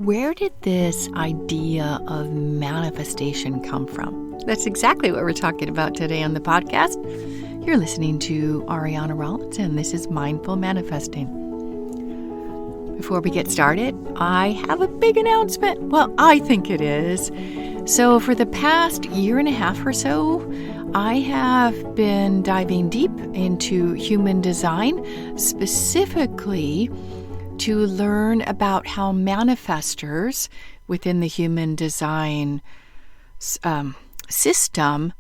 Where did this idea of manifestation come from? That's exactly what we're talking about today on the podcast. You're listening to Ariana Rollins, and this is Mindful Manifesting. Before we get started, I have a big announcement. Well, I think it is. So for the past year and a half or so, I have been diving deep into human design, specifically to learn about how manifestors within the human design system,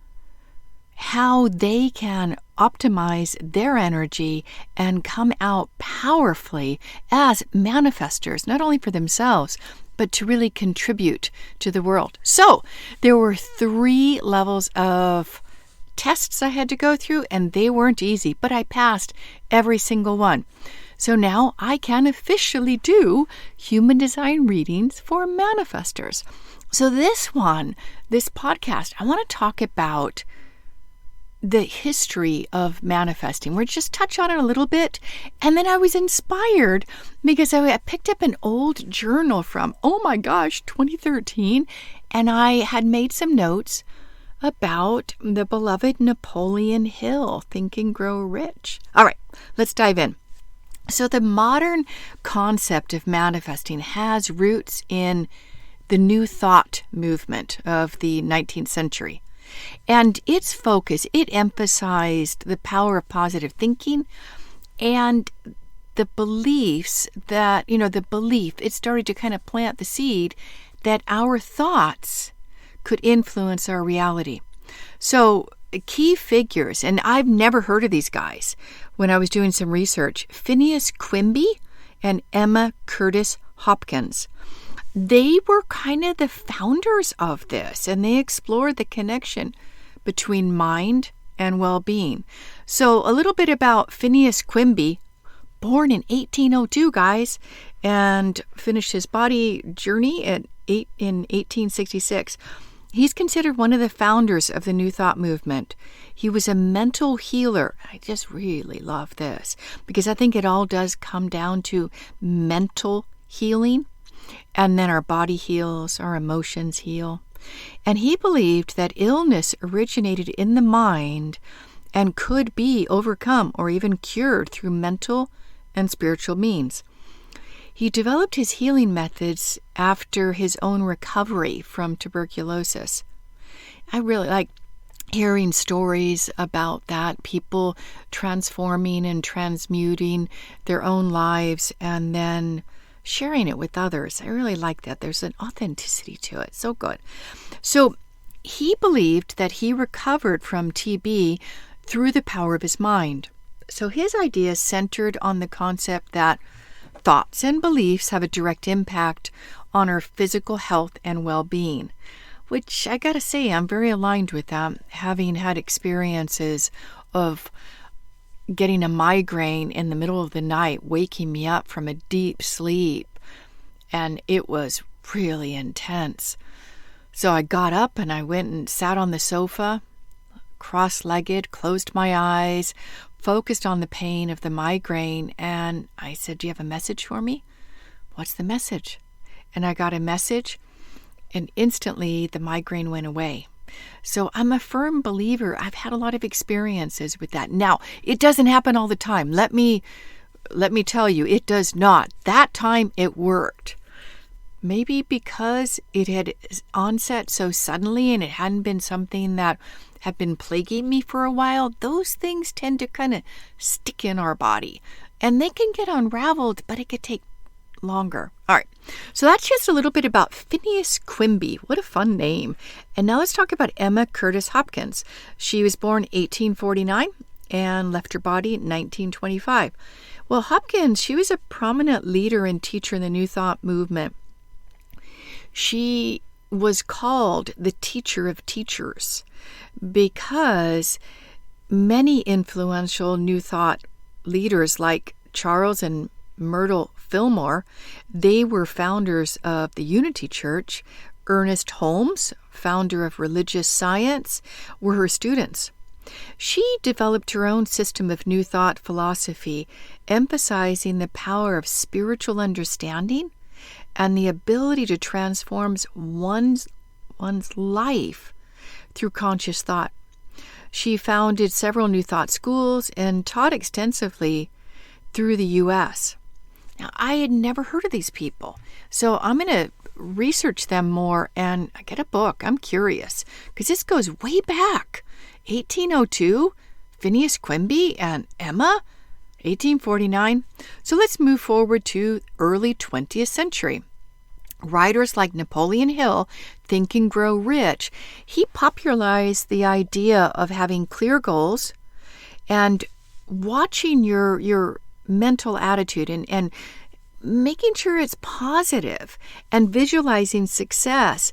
how they can optimize their energy and come out powerfully as manifestors, not only for themselves, but to really contribute to the world. So there were 3 levels of tests I had to go through, and they weren't easy, but I passed every single one. So now I can officially do human design readings for manifestors. So this podcast, I want to talk about the history of manifesting. We'll just touch on it a little bit. And then I was inspired because I picked up an old journal from, 2013. And I had made some notes about the beloved Napoleon Hill, Think and Grow Rich. All right, let's dive in. So the modern concept of manifesting has roots in the New Thought movement of the 19th century. And its focus, it emphasized the power of positive thinking and the beliefs that, it started to kind of plant the seed that our thoughts could influence our reality. So key figures, and I've never heard of these guys when I was doing some research, Phineas Quimby and Emma Curtis Hopkins. They were kind of the founders of this, and they explored the connection between mind and well-being. So a little bit about Phineas Quimby, born in 1802, guys, and finished his body journey in 1866. He's considered one of the founders of the New Thought movement. He was a mental healer. I just really love this because I think it all does come down to mental healing, and then our body heals, our emotions heal. And he believed that illness originated in the mind and could be overcome or even cured through mental and spiritual means. He developed his healing methods after his own recovery from tuberculosis. I really like hearing stories about that, people transforming and transmuting their own lives and then sharing it with others. I really like that. There's an authenticity to it. So good. So he believed that he recovered from TB through the power of his mind. So his ideas centered on the concept that thoughts and beliefs have a direct impact on our physical health and well-being, which I gotta say, I'm very aligned with that, having had experiences of getting a migraine in the middle of the night, waking me up from a deep sleep, and it was really intense. So I got up and I went and sat on the sofa, cross-legged, closed my eyes, focused on the pain of the migraine, and I said, "Do you have a message for me?" "What's the message?" And I got a message, and instantly the migraine went away. So I'm a firm believer. I've had a lot of experiences with that. Now, it doesn't happen all the time. Let me tell you, it does not. That time it worked. Maybe because it had onset so suddenly and it hadn't been something that had been plaguing me for a while, those things tend to kind of stick in our body. And they can get unraveled, but it could take longer. All right. So that's just a little bit about Phineas Quimby. What a fun name. And now let's talk about Emma Curtis Hopkins. She was born 1849 and left her body in 1925. Well, Hopkins, she was a prominent leader and teacher in the New Thought movement. She was called the teacher of teachers because many influential New Thought leaders like Charles and Myrtle Fillmore, they were founders of the Unity Church. Ernest Holmes, founder of religious science, were her students. She developed her own system of New Thought philosophy, emphasizing the power of spiritual understanding and the ability to transform one's life through conscious thought. She founded several New Thought schools and taught extensively through the U.S. Now, I had never heard of these people, so I'm going to research them more and get a book. I'm curious because this goes way back. 1802, Phineas, Quimby, and Emma, 1849. So let's move forward to early 20th century. Writers like Napoleon Hill, Think and Grow Rich, he popularized the idea of having clear goals and watching your mental attitude and making sure it's positive and visualizing success.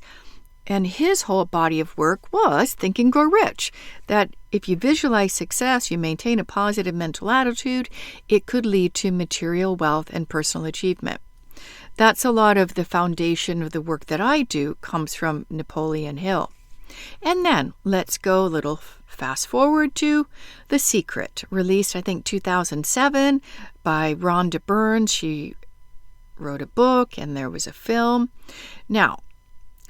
And his whole body of work was Think and Grow Rich, that if you visualize success, you maintain a positive mental attitude, it could lead to material wealth and personal achievement. That's a lot of the foundation of the work that I do comes from Napoleon Hill. And then let's go a little fast forward to The Secret, released, I think, 2007 by Rhonda Byrne. She wrote a book and there was a film. Now,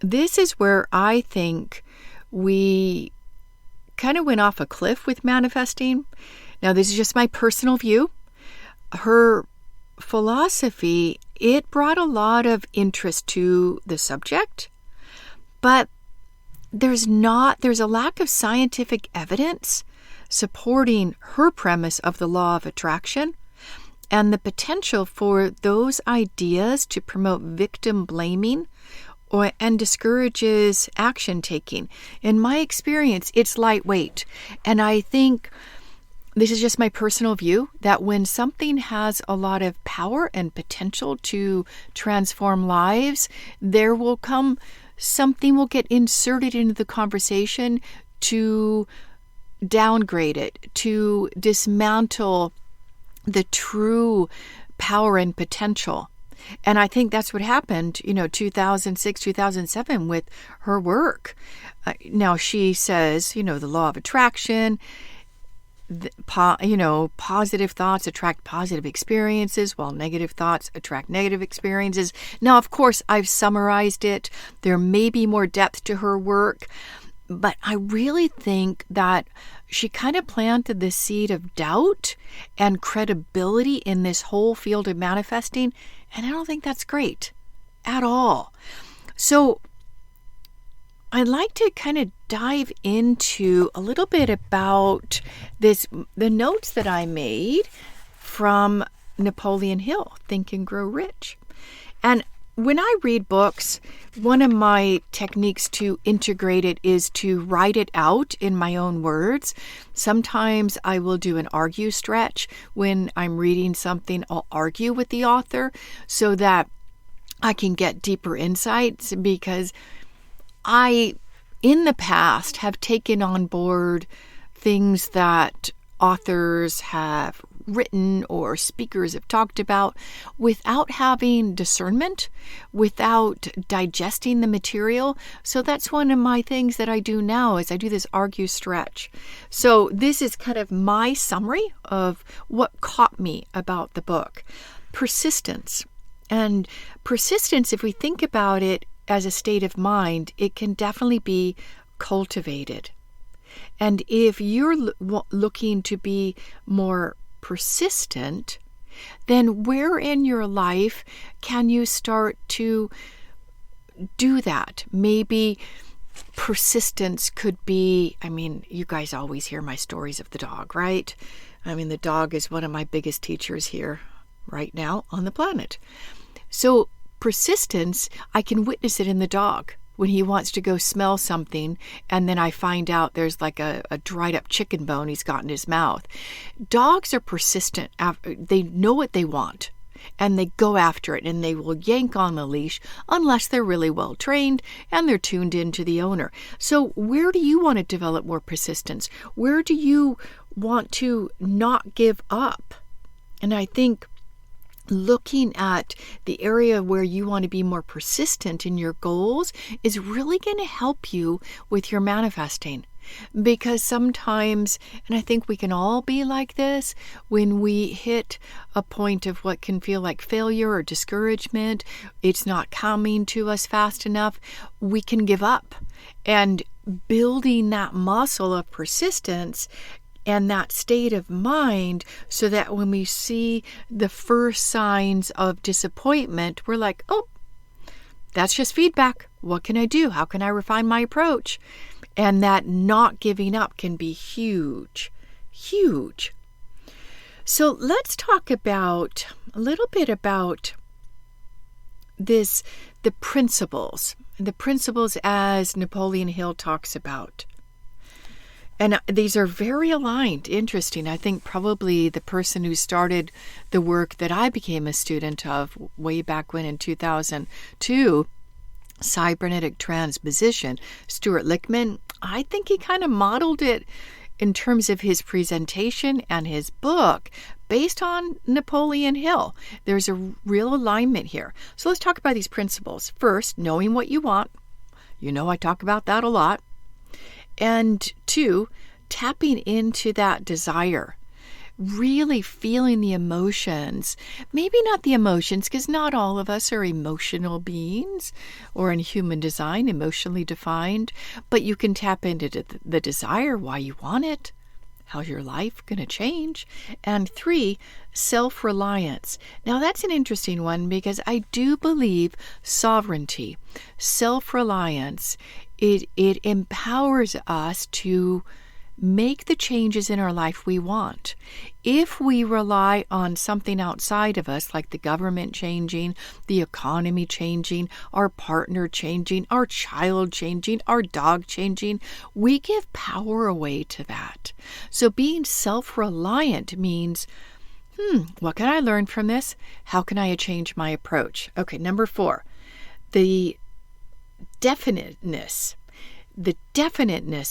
this is where I think we kind of went off a cliff with manifesting. Now, this is just my personal view. Her philosophy, it brought a lot of interest to the subject, but there's a lack of scientific evidence supporting her premise of the law of attraction and the potential for those ideas to promote victim blaming and discourages action taking. In my experience, it's lightweight. And I think this is just my personal view that when something has a lot of power and potential to transform lives, something will get inserted into the conversation to downgrade it, to dismantle the true power and potential. And I think that's what happened, 2006, 2007 with her work. Now she says, the law of attraction, positive thoughts attract positive experiences, while negative thoughts attract negative experiences. Now, of course, I've summarized it. There may be more depth to her work, but I really think that she kind of planted the seed of doubt and credibility in this whole field of manifesting, and I don't think that's great at all. So I'd like to kind of dive into a little bit about the notes that I made from Napoleon Hill, Think and Grow Rich. And when I read books, one of my techniques to integrate it is to write it out in my own words. Sometimes I will do an argue stretch. When I'm reading something, I'll argue with the author so that I can get deeper insights, because I, in the past, have taken on board things that authors have written or speakers have talked about without having discernment, without digesting the material. So that's one of my things that I do now is I do this argue stretch. So this is kind of my summary of what caught me about the book. Persistence. And persistence, if we think about it as a state of mind, it can definitely be cultivated. And if you're looking to be more persistent, then where in your life can you start to do that? Maybe persistence could be, you guys always hear my stories of the dog, right? The dog is one of my biggest teachers here right now on the planet. So persistence, I can witness it in the dog. When he wants to go smell something, and then I find out there's like a dried up chicken bone he's got in his mouth. Dogs are persistent. They know what they want, and they go after it, and they will yank on the leash unless they're really well trained and they're tuned into the owner. So where do you want to develop more persistence? Where do you want to not give up? And I think looking at the area where you want to be more persistent in your goals is really going to help you with your manifesting. Because sometimes, and I think we can all be like this, when we hit a point of what can feel like failure or discouragement, it's not coming to us fast enough, we can give up. And building that muscle of persistence and that state of mind, so that when we see the first signs of disappointment, we're like, oh, that's just feedback. What can I do? How can I refine my approach? And that not giving up can be huge, huge. So let's talk about a little bit about the principles as Napoleon Hill talks about. And these are very aligned, interesting. I think probably the person who started the work that I became a student of way back when in 2002, cybernetic transposition, Stuart Lichtman, I think he kind of modeled it in terms of his presentation and his book based on Napoleon Hill. There's a real alignment here. So let's talk about these principles. First, knowing what you want. You know I talk about that a lot. And 2, tapping into that desire. Really feeling the emotions. Maybe not the emotions, because not all of us are emotional beings or in human design emotionally defined, but you can tap into the desire, why you want it, how's your life going to change. And 3, self-reliance. Now that's an interesting one, because I do believe sovereignty, self-reliance, it empowers us to make the changes in our life we want. If we rely on something outside of us, like the government changing, the economy changing, our partner changing, our child changing, our dog changing, we give power away to that. So being self-reliant means, what can I learn from this? How can I change my approach? Okay, number 4, the definiteness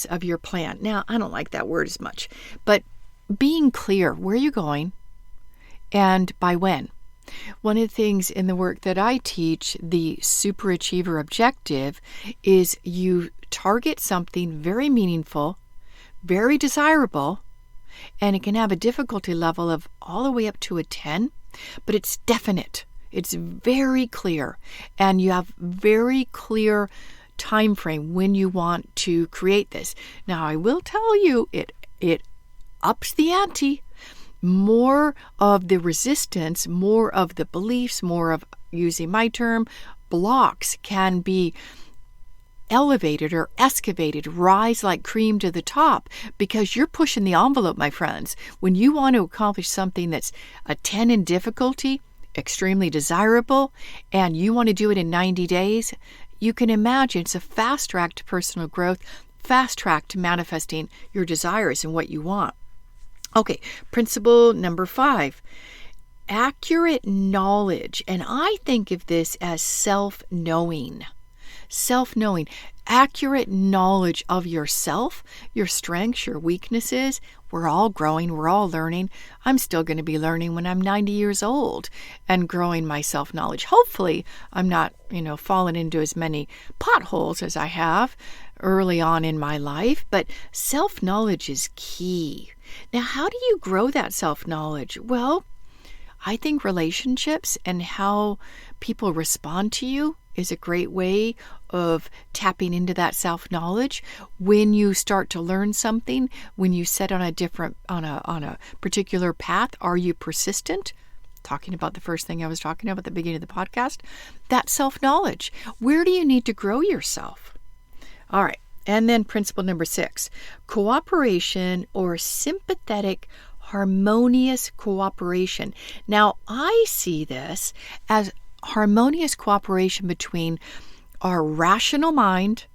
of your plan. Now, I don't like that word as much, but being clear where you're going and by when. One of the things in the work that I teach, the superachiever objective, is you target something very meaningful, very desirable, and it can have a difficulty level of all the way up to a 10, but it's definite. It's very clear, and you have very clear time frame when you want to create this. Now, I will tell you, it ups the ante. More of the resistance, more of the beliefs, more of, using my term, blocks can be elevated or excavated, rise like cream to the top, because you're pushing the envelope, my friends. When you want to accomplish something that's a 10 in difficulty, extremely desirable, and you want to do it in 90 days, you can imagine it's a fast track to personal growth, fast track to manifesting your desires and what you want. Okay, principle number 5, accurate knowledge. And I think of this as self-knowing. Self-knowing, accurate knowledge of yourself, your strengths, your weaknesses. We're all growing, we're all learning. I'm still going to be learning when I'm 90 years old and growing my self-knowledge. Hopefully, I'm not, falling into as many potholes as I have early on in my life, but self-knowledge is key. Now, how do you grow that self-knowledge? Well, I think relationships and how people respond to you is a great way of tapping into that self-knowledge. When you start to learn something, when you set on a particular path, are you persistent? Talking about the first thing I was talking about at the beginning of the podcast, that self-knowledge. Where do you need to grow yourself? All right. And then principle number 6, cooperation or sympathetic harmonious cooperation. Now, I see this as harmonious cooperation between our rational mind,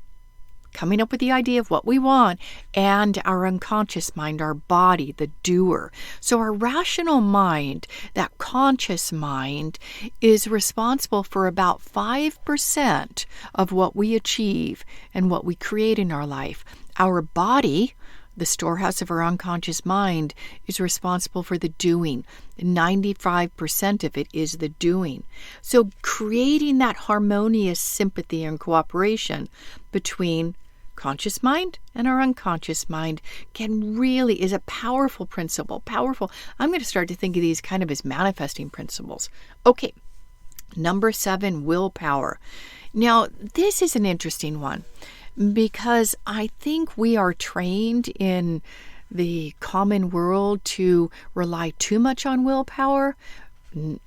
coming up with the idea of what we want, and our unconscious mind, our body, the doer. So our rational mind, that conscious mind, is responsible for about 5% of what we achieve and what we create in our life. Our body, the storehouse of our unconscious mind, is responsible for the doing. 95% of it is the doing. So creating that harmonious sympathy and cooperation between conscious mind and our unconscious mind is a powerful principle. Powerful. I'm going to start to think of these kind of as manifesting principles. Okay, number 7, willpower. Now, this is an interesting one because I think we are trained in the common world to rely too much on willpower.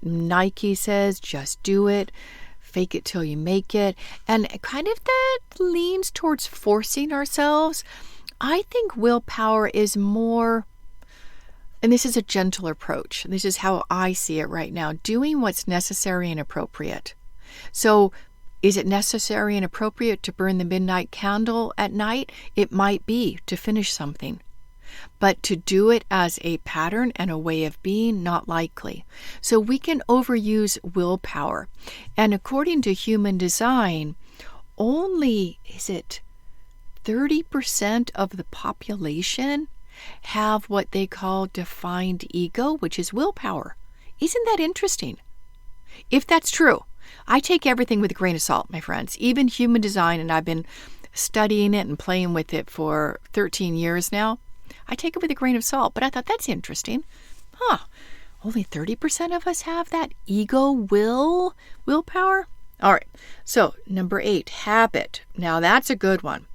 Nike says, just do it. Fake it till you make it. And kind of that leans towards forcing ourselves. I think willpower is more, and this is a gentle approach. This is how I see it right now, doing what's necessary and appropriate. So is it necessary and appropriate to burn the midnight candle at night? It might be, to finish something. But to do it as a pattern and a way of being, not likely. So we can overuse willpower. And according to human design, only, 30% of the population have what they call defined ego, which is willpower. Isn't that interesting? If that's true, I take everything with a grain of salt, my friends. Even human design, and I've been studying it and playing with it for 13 years now. I take it with a grain of salt, but I thought that's interesting. Only 30% of us have that ego willpower? All right, so number 8, habit. Now that's a good one.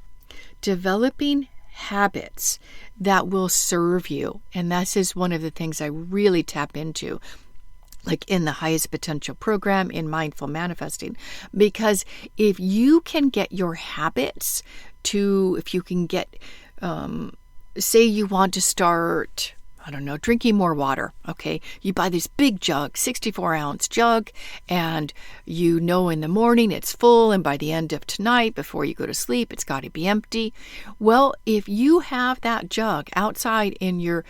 Developing habits that will serve you. And this is one of the things I really tap into, like in the highest potential program in mindful manifesting. Because if you can get your habits if you can get, say you want to start, drinking more water, okay? You buy this big jug, 64-ounce jug, and in the morning it's full, and by the end of tonight, before you go to sleep, it's got to be empty. Well, if you have that jug outside in your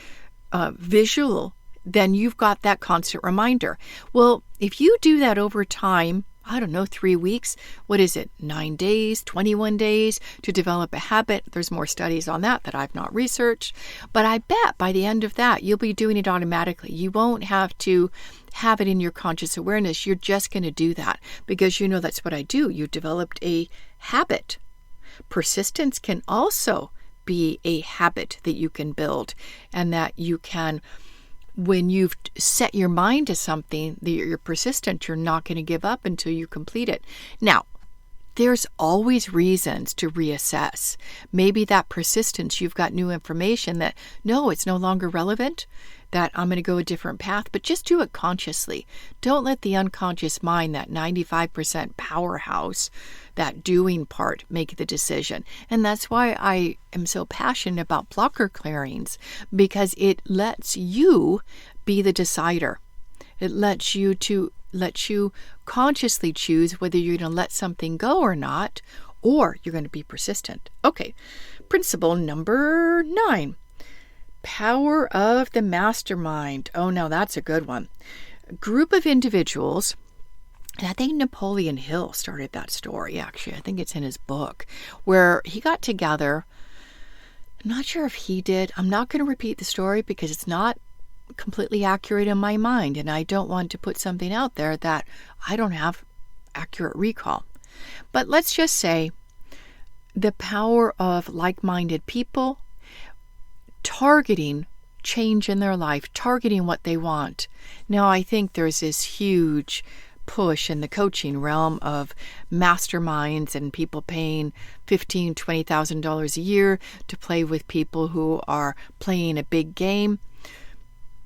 visual, then you've got that constant reminder. Well, if you do that over time, 3 weeks, 9 days, 21 days to develop a habit. There's more studies on that I've not researched. But I bet by the end of that, you'll be doing it automatically. You won't have to have it in your conscious awareness. You're just going to do that because that's what I do. You developed a habit. Persistence can also be a habit that you can build and that you can. When you've set your mind to something, that you're persistent, you're not going to give up until you complete it. Now, there's always reasons to reassess. Maybe that persistence, you've got new information that, no, it's no longer relevant, that I'm going to go a different path, but just do it consciously. Don't let the unconscious mind, that 95% powerhouse, that doing part, make the decision. And that's why I am so passionate about blocker clearings, because it lets you be the decider. It lets you consciously choose whether you're going to let something go or not, or you're going to be persistent. Okay, principle number 9. Power of the mastermind. Oh, no, that's a good one. A group of individuals, and I think Napoleon Hill started that story, actually. I think it's in his book, where he got together. I'm not sure if he did. I'm not going to repeat the story because it's not completely accurate in my mind, and I don't want to put something out there that I don't have accurate recall. But let's just say the power of like-minded people targeting change in their life, targeting what they want. Now, I think there's this huge push in the coaching realm of masterminds and people paying $15,000, $20,000 a year to play with people who are playing a big game.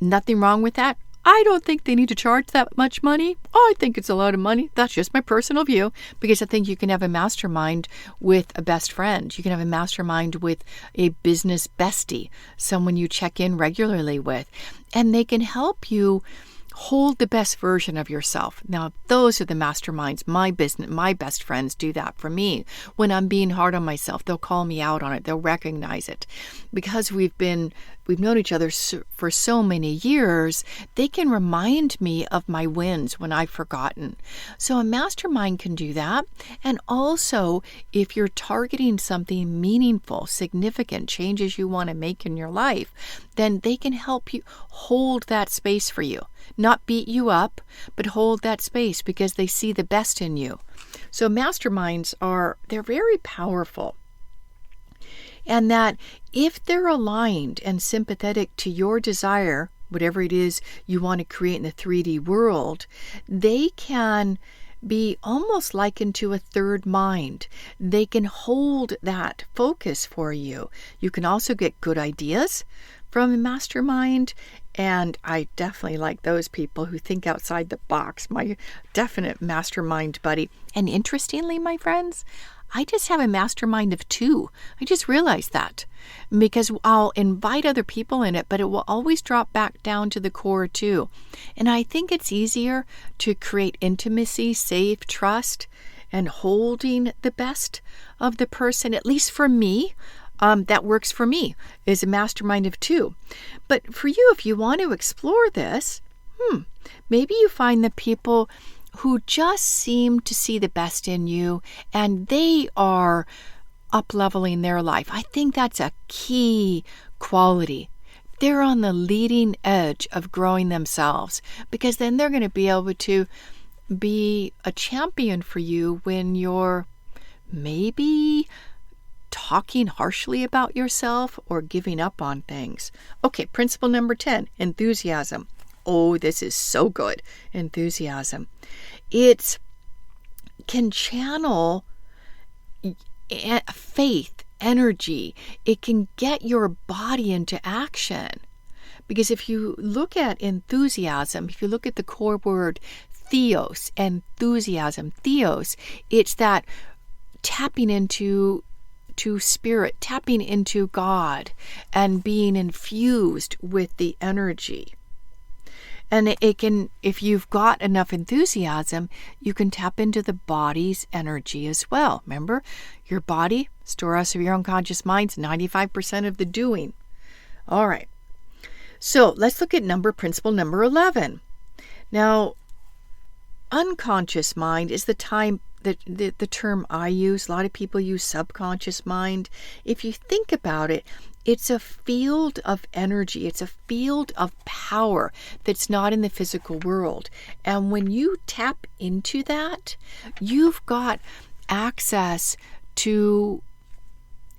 Nothing wrong with that. I don't think they need to charge that much money. I think it's a lot of money. That's just my personal view, because I think you can have a mastermind with a best friend. You can have a mastermind with a business bestie, someone you check in regularly with, and they can help you hold the best version of yourself. Now, those are the masterminds. My best friends do that for me. When I'm being hard on myself, they'll call me out on it. They'll recognize it. Because we've known each other for so many years, they can remind me of my wins when I've forgotten. So a mastermind can do that. And also, if you're targeting something meaningful, significant, changes you want to make in your life, then they can help you hold that space for you. Not beat you up, but hold that space because they see the best in you. So masterminds they're very powerful. And that if they're aligned and sympathetic to your desire, whatever it is you want to create in the 3D world, they can be almost likened to a third mind. They can hold that focus for you. You can also get good ideas from a mastermind, and I definitely like those people who think outside the box, my definite mastermind buddy. And interestingly, my friends, I just have a mastermind of 2. I just realized that because I'll invite other people in it, but it will always drop back down to the core 2. And I think it's easier to create intimacy, safe, trust, and holding the best of the person, at least for me. That works for me, is a mastermind of 2. But for you, if you want to explore this, maybe you find the people who just seem to see the best in you and they are up-leveling their life. I think that's a key quality. They're on the leading edge of growing themselves because then they're going to be able to be a champion for you when you're maybe talking harshly about yourself or giving up on things. Okay, principle number 10, enthusiasm. Oh, this is so good. Enthusiasm. It can channel faith, energy. It can get your body into action. Because if you look at enthusiasm, if you look at the core word theos, enthusiasm, theos, it's that tapping into spirit, tapping into God, and being infused with the energy. And it can, if you've got enough enthusiasm, you can tap into the body's energy as well. Remember, your body, storehouse of your unconscious mind's 95% of the doing. All right. So let's look at principle number 11. Now, unconscious mind is the term I use. A lot of people use subconscious mind. If you think about it, it's a field of energy. It's a field of power that's not in the physical world. And when you tap into that, you've got access to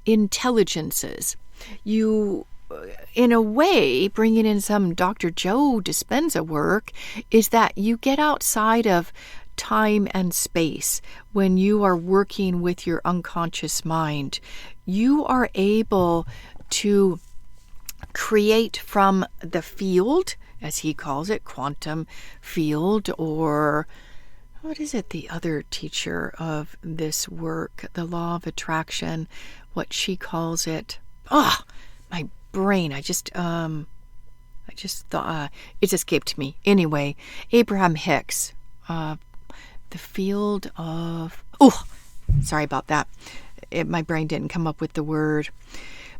intelligences. You, in a way, bringing in some Dr. Joe Dispenza work, is that you get outside of time and space when you are working with your unconscious mind. You are able to create from the field, as he calls it, quantum field, or what is it, the other teacher of this work, the law of attraction, what she calls it. My brain, I just thought, it escaped me. Anyway, Abraham Hicks, the field of, sorry about that. My brain didn't come up with the word.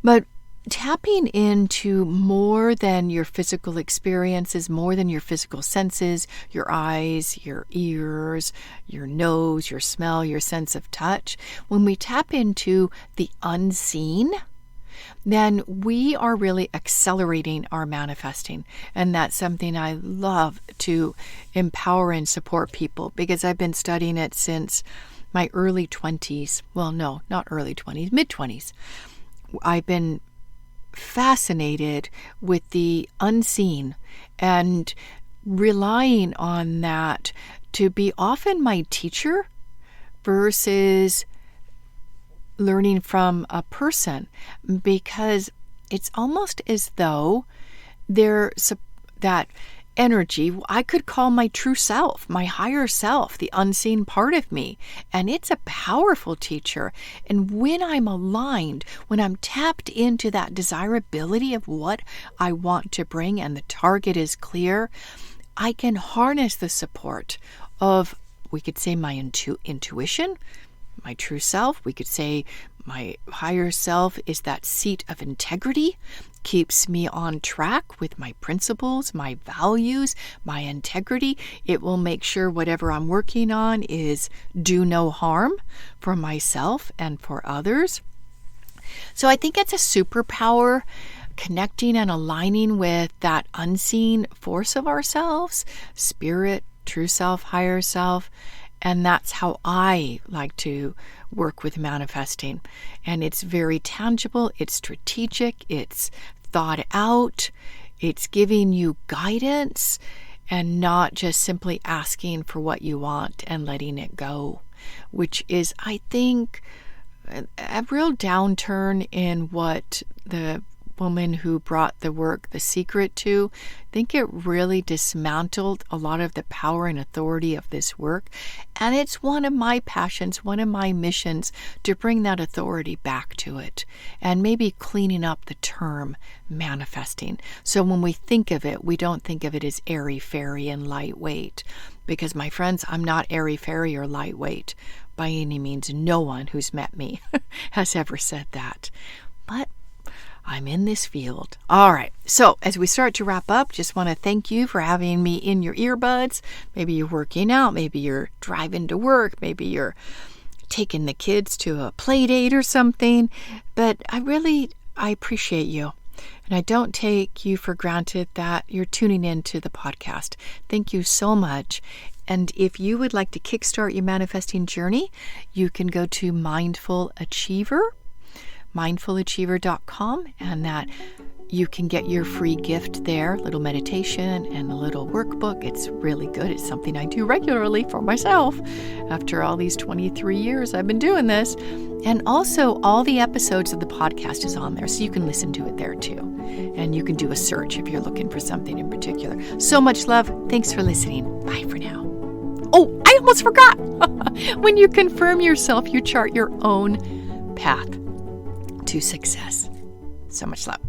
But tapping into more than your physical experiences, more than your physical senses, your eyes, your ears, your nose, your smell, your sense of touch, when we tap into the unseen, then we are really accelerating our manifesting. And that's something I love to empower and support people, because I've been studying it since my early 20s. Well, no, not early 20s, mid-20s. I've been fascinated with the unseen and relying on that to be often my teacher versus learning from a person, because it's almost as though there's that energy I could call my true self, my higher self, the unseen part of me. And it's a powerful teacher. And when I'm aligned, when I'm tapped into that desirability of what I want to bring and the target is clear, I can harness the support of, we could say, my intuition, my true self. We could say my higher self is that seat of integrity, keeps me on track with my principles, my values, my integrity. It will make sure whatever I'm working on is do no harm for myself and for others. So I think it's a superpower, connecting and aligning with that unseen force of ourselves, spirit, true self, higher self. And that's how I like to work with manifesting. And it's very tangible, it's strategic, it's thought out, it's giving you guidance and not just simply asking for what you want and letting it go, which is, I think, a real downturn in what the woman who brought the work The Secret to. I think it really dismantled a lot of the power and authority of this work. And it's one of my passions, one of my missions, to bring that authority back to it and maybe cleaning up the term manifesting. So when we think of it, we don't think of it as airy-fairy and lightweight. Because, my friends, I'm not airy-fairy or lightweight by any means. No one who's met me has ever said that. But I'm in this field. All right. So as we start to wrap up, just want to thank you for having me in your earbuds. Maybe you're working out. Maybe you're driving to work. Maybe you're taking the kids to a play date or something. But I appreciate you. And I don't take you for granted that you're tuning in to the podcast. Thank you so much. And if you would like to kickstart your manifesting journey, you can go to mindfulachiever.com, and that you can get your free gift there, little meditation and a little workbook. It's really good. It's something I do regularly for myself after all these 23 years I've been doing this. And also all the episodes of the podcast is on there, so you can listen to it there too. And you can do a search if you're looking for something in particular. So much love. Thanks for listening. Bye for now. Oh, I almost forgot. When you confirm yourself, you chart your own path to success. So much love.